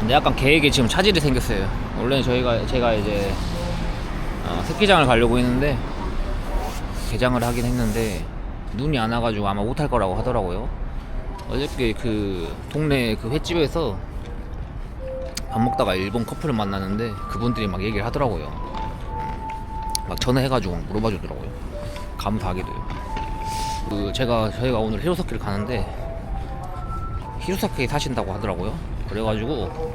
근데 약간 계획에 지금 차질이 생겼어요. 원래 제가 이제 스키장을 가려고 했는데 개장을 하긴 했는데 눈이 안 와가지고 아마 못할 거라고 하더라고요. 어저께 그 동네 그 횟집에서 밥 먹다가 일본 커플을 만났는데 그분들이 막 얘기를 하더라고요. 막 전화해가지고 물어봐 주더라고요. 감사하게도요. 저희가 오늘 히로사키를 가는데 히로사키에 사신다고 하더라고요. 그래가지고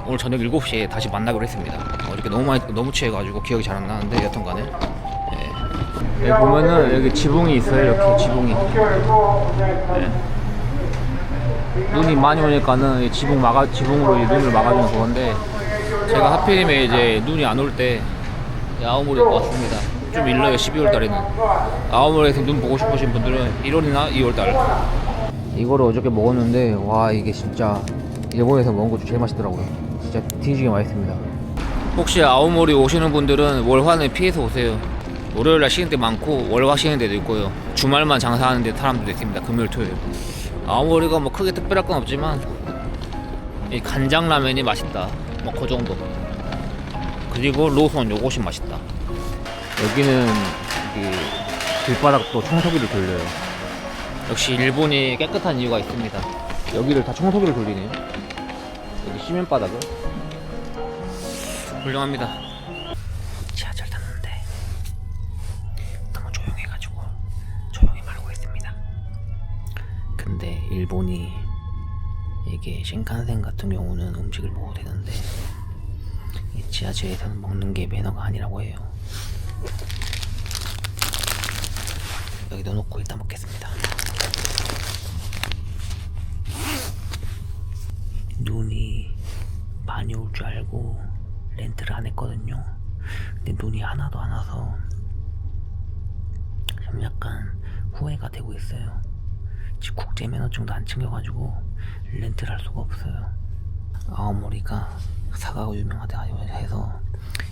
오늘 저녁 7시에 다시 만나기로 했습니다. 어저께 너무 취해가지고 기억이 잘 안 나는데 여튼간에 여기 보면은 여기 지붕이 있어요. 이렇게 지붕이. 눈이 많이 오니까는 지붕으로 눈을 막아주는 그건데 제가 하필이면 이제 눈이 안 올 때 아오모리 왔습니다. 좀 일러요. 12월 달에는 아오모리에서 눈 보고 싶으신 분들은 1월이나 2월 달. 이거를 어저께 먹었는데 와 이게 진짜 일본에서 먹은 것 중 제일 맛있더라고요. 진짜 뒤지게 맛있습니다. 혹시 아오모리 오시는 분들은 월화는 피해서 오세요. 월요일날 쉬는 데 많고 월화 쉬는 데도 있고요. 주말만 장사하는 데 사람들도 있습니다. 금요일 토요일. 아오모리가 뭐 크게 특별할 건 없지만 이 간장라면이 맛있다. 뭐 그 정도. 그리고 로손 요것이 맛있다. 여기는 길바닥도 청소기를 돌려요. 역시 일본이 깨끗한 이유가 있습니다. 여기를 다 청소기를 돌리네요. 여기 시멘 바닥을. 훌륭합니다. 지하철 탔는데 너무 조용해가지고 조용히 말고 있습니다. 근데 일본이 이게 신칸센 같은 경우는 음식을 먹어도 되는데 이 지하철에서는 먹는 게 매너가 아니라고 해요. 여기 넣어놓고 이따 먹겠습니다. 눈이 많이 올 줄 알고 렌트를 안 했거든요. 근데 눈이 하나도 안 와서 좀 약간 후회가 되고 있어요. 지금 국제 면허증도 안 챙겨가지고 렌트를 할 수가 없어요. 아오모리가 사과가 유명하다 해서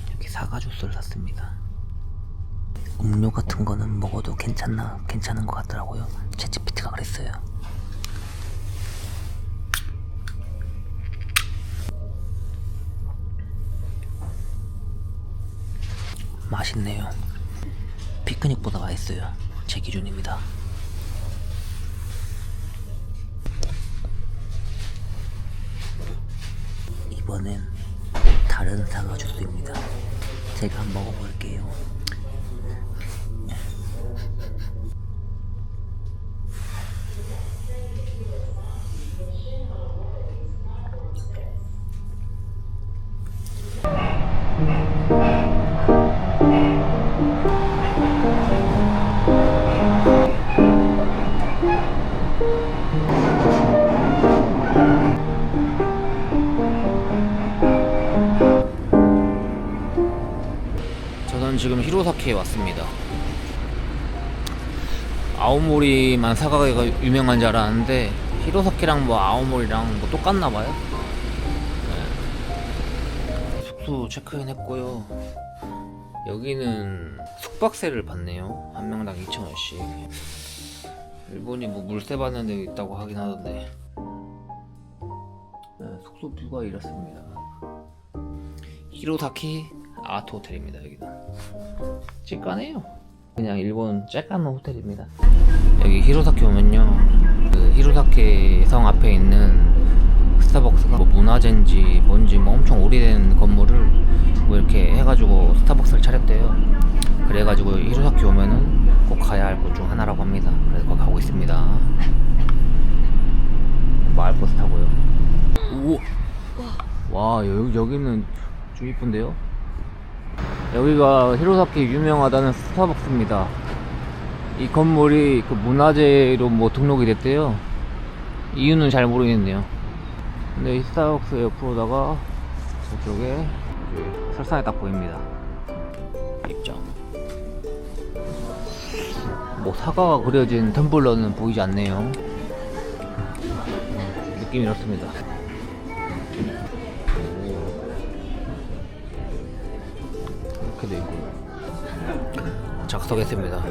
이렇게 사과 주스를 샀습니다. 음료 같은 거는 먹어도 괜찮은 것 같더라고요. 챗GPT가 그랬어요. 맛있네요. 피크닉보다 맛있어요. 제 기준입니다. 이번엔 다른 사과 주스입니다. 제가 한번 먹어볼게요. 저는 지금 히로사키에 왔습니다. 아오모리만 사과가 유명한 줄 알았는데 히로사키랑 뭐 아오모리랑 뭐 똑같나봐요. 네. 숙소 체크인 했고요. 여기는 숙박세를 받네요. 한 명당 2,000원씩. 일본이 뭐 물세 받는 데 있다고 하긴 하던데. 네, 숙소 뷰가 이렇습니다. 히로사키 아트 호텔입니다. 여기는 찌까네요. 그냥 일본 쬐까만 호텔입니다. 여기 히로사키 오면요, 그 히로사키 성 앞에 있는 스타벅스가 뭐 문화재인지 뭔지 뭐 엄청 오래된 건물을 뭐 이렇게 해가지고 스타벅스를 차렸대요. 그래가지고 히로사키 오면은 꼭 가야 할 곳 중 하나라고 합니다. 그래서 거기 가고 있습니다. 마을버스 타고요. 오, 와 여기는 좀 이쁜데요. 여기가 히로사키 유명하다는 스타벅스입니다. 이 건물이 그 문화재로 뭐 등록이 됐대요. 이유는 잘 모르겠네요. 근데 이 스타벅스 옆으로다가 저쪽에 설산이 딱 보입니다. 입장. 뭐 사과가 그려진 텀블러는 보이지 않네요. 느낌이 이렇습니다. 이렇게 돼 있고 작성했습니다.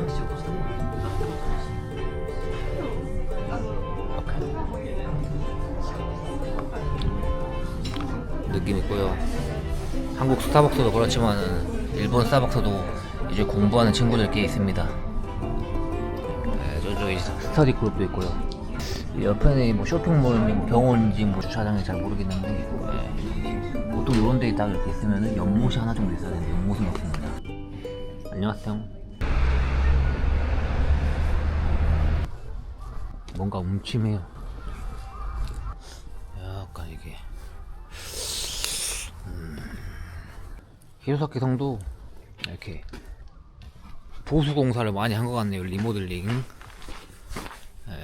느낌 있고요. 한국 스타벅스도 그렇지만은 일본 스타벅스도 이제 공부하는 친구들 꽤 있습니다. 네, 저기 스터디 그룹도 있고요. 옆에는 뭐 쇼핑몰인지 뭐 병원인지 뭐 주차장인지 잘 모르겠는데 네. 보통 이런 데 딱 이렇게 있으면은 연못이 하나 정도 있어야 되는데 연못은 없습니다. 안녕하세요. 뭔가 음침해요. 약간 이게 히로사키 성도 이렇게 보수 공사를 많이 한 것 같네요. 리모델링. 네.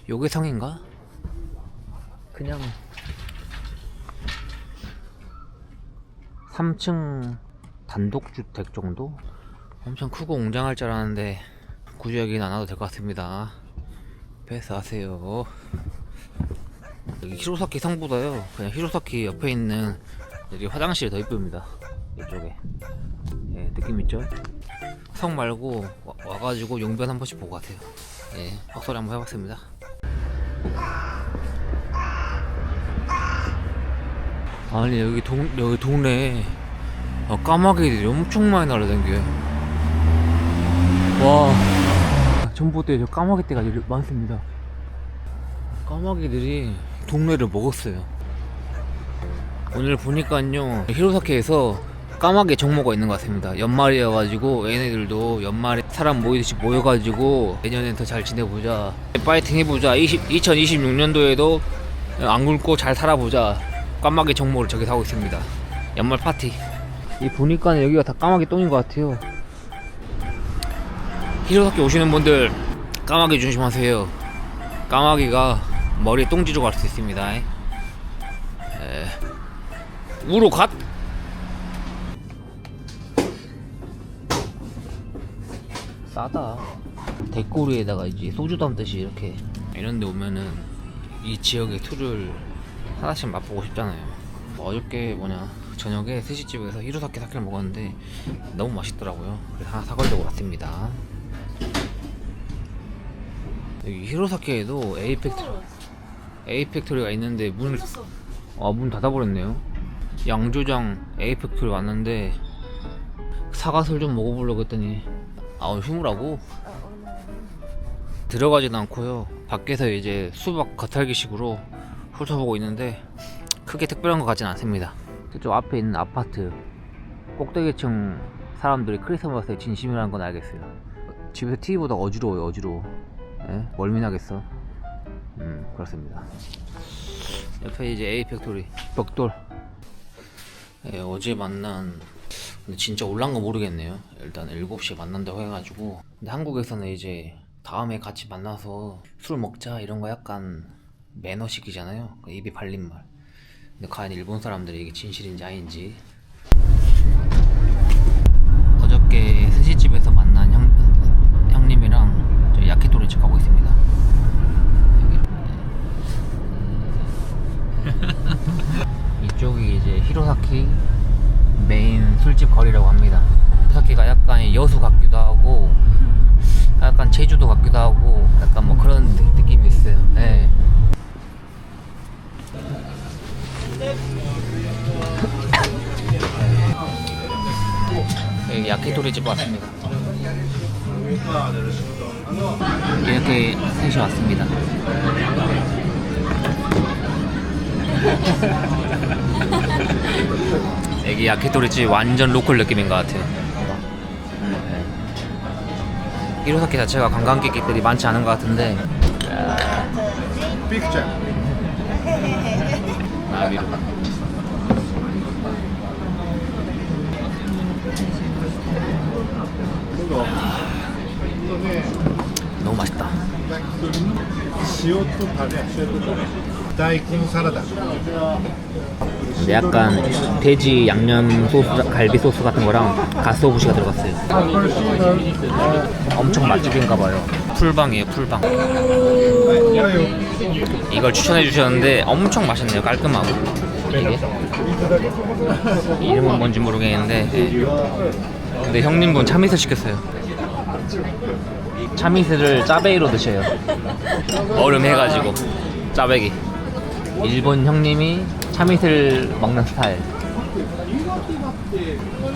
요게 성인가? 그냥 3층 단독주택 정도? 엄청 크고 웅장할 줄 알았는데 굳이 여기는 안 와도 될 것 같습니다. 패스하세요. 여기 히로사키 성보다요 그냥 히로사키 옆에 있는 여기 화장실이 더 이쁩니다. 이쪽에. 예, 느낌 있죠? 성 말고 와가지고 용변 한 번씩 보고 가세요. 예, 헛소리 한번 해봤습니다. 아니 여기 동네에 까마귀들이 엄청 많이 날아다녀요. 와, 전봇대에 저 까마귀 떼가 많습니다. 까마귀들이 동네를 먹었어요. 오늘 보니까요 히로사키에서 까마귀 정모가 있는 것 같습니다. 연말이어가지고 얘네들도 연말에 사람 모이듯이 모여가지고 내년엔 더 잘 지내보자, 파이팅 해보자, 2026년도에도 안 굶고 잘 살아보자, 까마귀 정모를 저기서 하고 있습니다. 연말 파티. 이 보니까 여기가 다 까마귀 똥인 것 같아요. 히로사키 오시는 분들 까마귀 조심하세요. 까마귀가 머리에 똥지로 갈 수 있습니다. 우로 갓. 싸다. 대꼬리에다가 이제 소주 담듯이 이렇게 이런데 오면은 이 지역의 술을 하나씩 맛보고 싶잖아요. 어저께 저녁에 스시집에서 히로사키 사케를 먹었는데 너무 맛있더라고요. 그래서 하나 사가려고 왔습니다. 여기 히로사키에도 에이팩토리가 있는데 문 닫아버렸네요. 양조장 에이팩토리 왔는데 사과술 좀 먹어보려고 했더니 휴무라고 들어가진 않고요. 밖에서 이제 수박 겉핥기식으로 훑어보고 있는데 크게 특별한 것 같진 않습니다. 저쪽 앞에 있는 아파트 꼭대기층 사람들이 크리스마스에 진심이라는 건 알겠어요. 집에서 TV보다 어지러워요. 예? 멀미나겠어. 그렇습니다. 옆에 이제 에이팩토리 벽돌. 예, 어제 만난, 근데 진짜 올라온 거 모르겠네요. 일단 7시에 만난다고 해가지고. 근데 한국에서는 이제 다음에 같이 만나서 술 먹자 이런 거 약간 매너식이잖아요. 입이 발린 말. 근데 과연 일본 사람들이 이게 진실인지 아닌지. 어저께 스시집에서 만난 형님이랑 저희 야키토리집 가고 있습니다. 이쪽이 이제 히로사키 메인 술집 거리라고 합니다. 히로사키가 약간 여수 같기도 하고 약간 제주도 같기도 하고 약간 뭐 그런 느낌이 있어요. 네. 여기 야키토리집 왔습니다. 이렇게 셋이 왔습니다. 여기 야키토리집 완전 로컬 느낌인 것 같아요. 히로사키 자체가 관광객들이 많지 않은 것 같은데. 픽처. 위로. 너무 맛있다. 다이콘 사라다. 근데 약간 돼지 양념 소스, 갈비 소스 같은 거랑 가스오부시가 들어갔어요. 엄청 맛집인가봐요. 풀방이에요, 풀방. 이걸 추천해 주셨는데 엄청 맛있네요. 깔끔하고. 이게 이름은 뭔지 모르겠는데 근데 형님분 참이슬 시켰어요. 참이슬을 짜베이로 드셔요. 얼음 해가지고 짜배기. 일본 형님이 참이슬 먹는 스타일.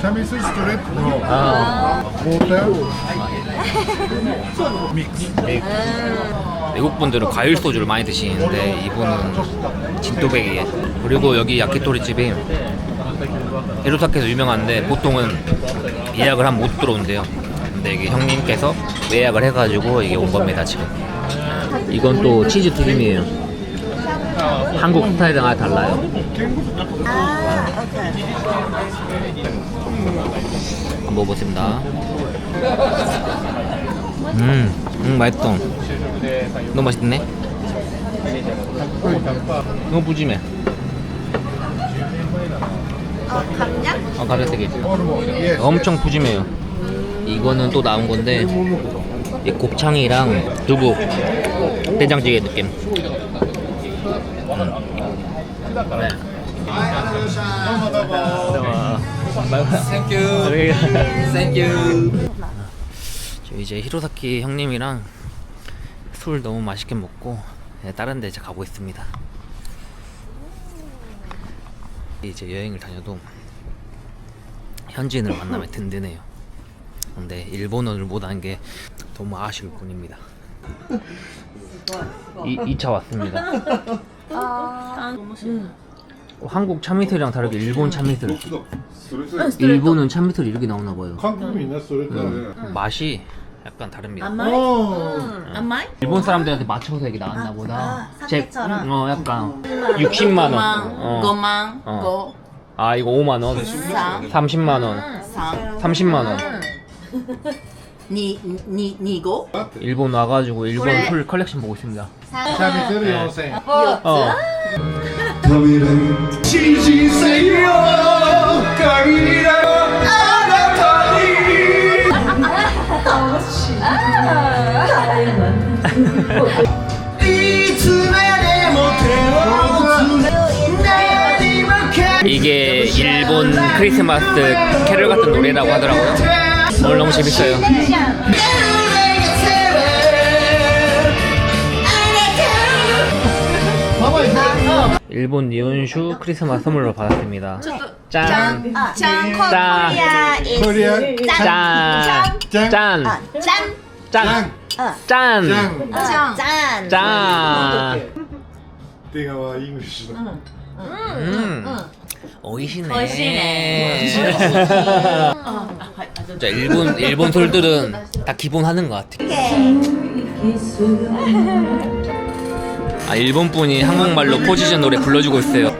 참이슬 스트레이트 로 아. 모텔 믹스. 외국 분들은 과일 소주를 많이 드시는데 이분은 진또배기에. 그리고 여기 야키토리 집이 히로사케에서 유명한데 보통은 예약을 하면 못 들어온대요. 근데 이게 형님께서 예약을 해가지고 이게 온 겁니다 지금. 이건 또 치즈 튀김이에요. 한국 스타일이랑 아예 달라요. 한번 먹어보겠습니다. 맛있어. 너무 맛있네. 너무 부지해. 감량? 가격대기 엄청 푸짐해요. 이거는 또 나온 건데 이 곱창이랑 두부 된장찌개 느낌. 네. 땡큐. 저 이제 히로사키 형님이랑 술 너무 맛있게 먹고 다른 데 이제 가고 있습니다. 이제 여행을 다녀도 현지인을 만나면 든든해요. 근데 일본어를 못하는 게 너무 아쉬울 뿐입니다. 2차 왔습니다. 한국 참이슬이랑 다르게 일본 참이슬. 일본은 참이슬 이렇게 나오나 봐요. 한국이 있나 스트레이트. 맛이 약간 다릅니다. 안마이? 일본 사람들한테 맞춰서 이게 나왔나 보다. 사케처럼. 약간 60만 원. 5만 어. 아 이거 5만 원. 30만 원. 30만 원. 니고? 일본 와가지고 일본 술 컬렉션 보고 있습니다. 참이슬 요새. 어. 이게 일본 크리스마스 캐럴 같은 노래라고 하더라고요. 오늘 너무 재밌어요. 일본 니온슈 크리스마스 선물로 받았습니다. 짠! 짠! 코리아. 짠! 짠! 짠! 짠! 짠! 짠! 짠! 대화와 잉글리시. 오이시네. 진짜 일본 솔들은 다 기본 하는 것 같아. 아 일본 분이 한국말로 포지션 노래 불러주고 있어요.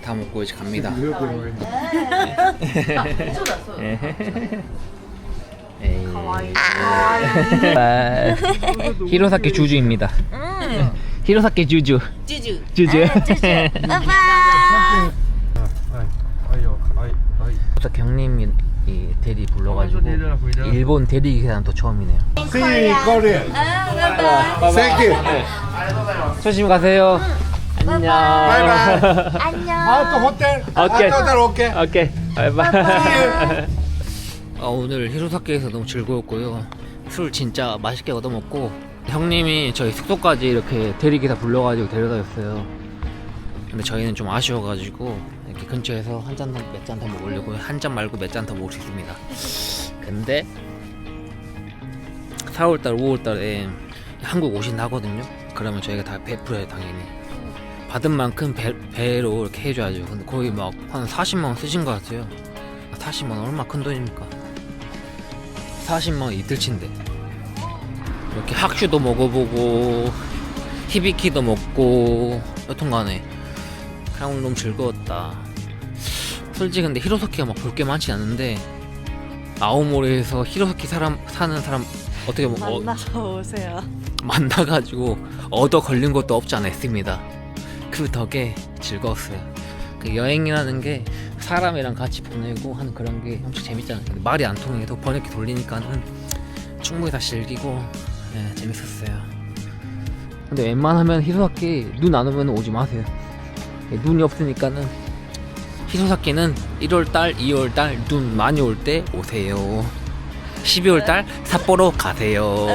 다 먹고 이제 갑니다. 히로사케 주주입니다. 히로사케 주주. 주주. 히로사케 형님이 대리 불러가지고 일본 대리 기사는 또 처음이네요. See Korea. Thank you. 조심히 가세요. 안녕. 바이바이. 안녕. 아또 호텔. 오케이. 호텔 오케이. 오케이. 바이바이. 오늘 히로사케에서 너무 즐거웠고요. 술 진짜 맛있게 얻어먹고 형님이 저희 숙소까지 이렇게 대리기사 불러가지고 데려다줬어요. 근데 저희는 좀 아쉬워가지고 이렇게 근처에서 한 잔, 몇 잔 더 먹으려고. 한 잔 말고 몇 잔 더 먹을 수 있습니다. 근데 4월달, 5월달에 한국 오신다거든요. 그러면 저희가 다 베풀어요 당연히. 받은 만큼 배로 이렇게 해줘야죠. 근데 거의 막 한 40만원 쓰신 것 같아요. 40만원 얼마 큰 돈입니까? 40만원 이틀치인데 이렇게 학슈도 먹어보고 히비키도 먹고 여튼간에 그냥 오늘 너무 즐거웠다. 솔직히 근데 히로사키가 막 볼 게 많지 않은데 아오모리에서 히로사키 사는 사람 어떻게 만나서 오세요. 만나가지고 얻어 걸린 것도 없지 않아 있습니다. 그 덕에 즐거웠어요. 그 여행이라는 게 사람이랑 같이 보내고 하는 그런 게 엄청 재밌잖아요. 근데 말이 안 통해도 번역기 돌리니까는 충분히 다 즐기고 재밌었어요. 근데 웬만하면 히로사키 눈 안 오면 오지 마세요. 눈이 없으니까는 히로사키는 1월달, 2월달 눈 많이 올 때 오세요. 12월달 삿포로 가세요.